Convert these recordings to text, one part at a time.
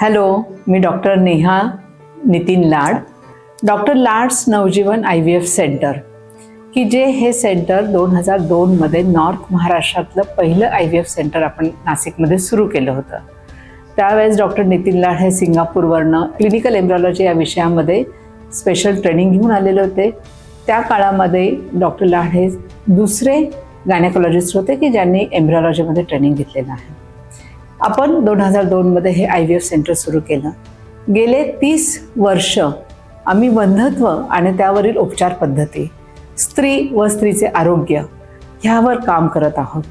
Hello, मी doctor Neha Nitin लाड, doctor लाड्स नवजीवन IVF centre, की जे हे सेंटर 2002 मध्ये नॉर्थ महाराष्ट्रातलं पहिलं IVF सेंटर आपण नाशिकमध्ये सुरू केलं होतं। त्यावेळेस डॉक्टर नितीन लाड हे सिंगापूरवरनं क्लिनिकल एम्ब्रियोलॉजी या विषयामध्ये स्पेशल ट्रेनिंग घेऊन आलेले होते। त्या काळामध्ये डॉक्टर लाड हे दुसरे गायनेकोलॉजिस्ट होते की ज्यांनी एम्ब्रियोलॉजीमध्ये ट्रेनिंग घेतलेलं आहे। आपण 2002 मध्ये हे IVF सेंटर सुरू केलं। गेले 30 वर्ष आम्ही बंधत्व आणि त्यावरील उपचार पद्धती, स्त्री व स्त्रीचे आरोग्य ह्यावर काम करत आहोत।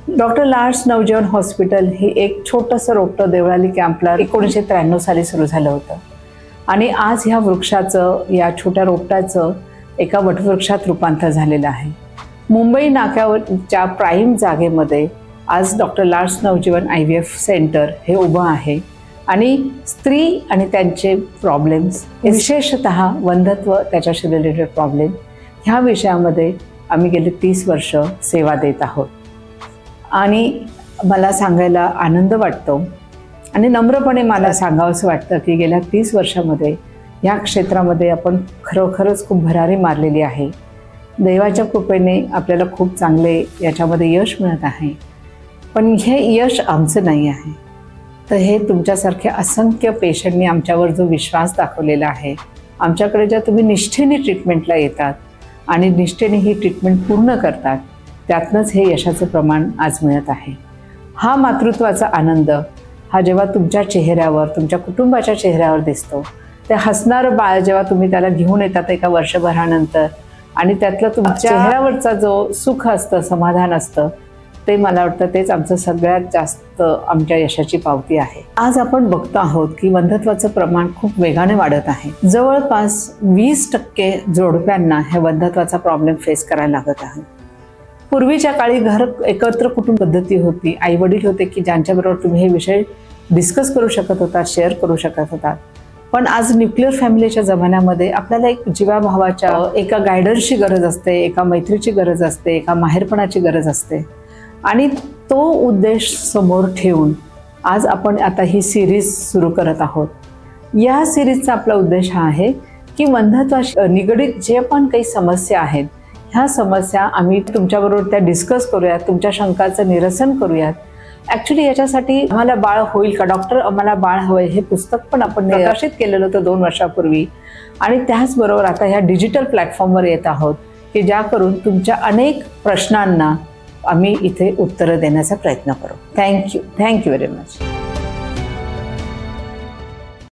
डॉक्टर लाड्स नवजीवन हॉस्पिटल हे एक छोटंसं रोपटं देवळाली कॅम्पला 1993 साली सुरू झालं होतं आणि आज ह्या वृक्षाचं, या छोट्या रोपट्याचं एका वटवृक्षात रूपांतर झालेलं आहे। मुंबई नाक्यावरच्या प्राईम जागेमध्ये आज डॉक्टर लाड्स नवजीवन IVF सेंटर हे उभं आहे आणि स्त्री आणि त्यांचे प्रॉब्लेम्स, विशेषतः वंधत्व त्याच्याशी रिलेटेड प्रॉब्लेम ह्या विषयामध्ये आम्ही गेले 30 वर्ष सेवा देत आहोत। आणि मला सांगायला आनंद वाटतो आणि नम्रपणे मला सांगावंसं वाटतं की गेल्या 30 वर्षामध्ये ह्या क्षेत्रामध्ये आपण खरोखरच खूप भरारी मारलेली आहे। देवाच्या कृपेने आपल्याला खूप चांगले याच्यामध्ये यश मिळत आहे, पण हे यश आमचं नाही आहे, तर हे तुमच्यासारख्या असंख्य पेशंटनी आमच्यावर जो विश्वास दाखवलेला आहे, आमच्याकडे ज्या तुम्ही निष्ठेने ट्रीटमेंटला येतात आणि निष्ठेने ही ट्रीटमेंट पूर्ण करतात, त्यातनंच हे यशाचं प्रमाण आज मिळत आहे। हा मातृत्वाचा आनंद हा जेव्हा तुमच्या चेहऱ्यावर, तुमच्या कुटुंबाच्या चेहऱ्यावर दिसतो, ते हसणारं बाळ जेव्हा तुम्ही त्याला घेऊन येतात एका वर्षभरानंतर आणि त्यातलं तुमच्या चेहऱ्यावरचा जो सुख असतं, समाधान असतं, ते मला वाटतं तेच आमचं सगळ्यात जास्त आमच्या यशाची पावती आहे। आज आपण बघतो आहोत की वंधत्वाचं प्रमाण खूप वेगाने वाढत आहे। जवळपास 20% जोडप्यांना हे वंधत्वाचा प्रॉब्लेम फेस करायला लागत आहे। पूर्वीच्या काळी घर एकत्र कुटुंब पद्धती होती, आई वडील होते की ज्यांच्याबरोबर तुम्ही हे विषय डिस्कस करू शकत होता, शेअर करू शकत होता। पण आज न्यूक्लिअर फॅमिलीच्या जमान्यामध्ये आपल्याला एक जीवाभावाच्या, एका गायडन्सची गरज असते, एका मैत्रीची गरज असते, एका माहेरपणाची गरज असते आणि तो उद्देश समोर ठेवून आज आपण आता ही सिरीज सुरू करत आहोत। या सिरीजचा आपला उद्देश हा आहे की वंधत्वाशी निगडित जे पण काही समस्या आहेत, ह्या समस्या आम्ही तुमच्याबरोबर त्या डिस्कस करूयात, तुमच्या शंकाचं निरसन करूयात। ॲक्च्युली याच्यासाठी आम्हाला बाळ होईल का, डॉक्टर आम्हाला बाळ हवंय हे पुस्तक पण आपण प्रकाशित केलेलं होतं 2 वर्षापूर्वी आणि त्याचबरोबर आता ह्या डिजिटल प्लॅटफॉर्मवर येत आहोत की ज्या करून तुमच्या अनेक प्रश्नांना आम्ही इथे उत्तरं देण्याचा प्रयत्न करू। Thank you very much.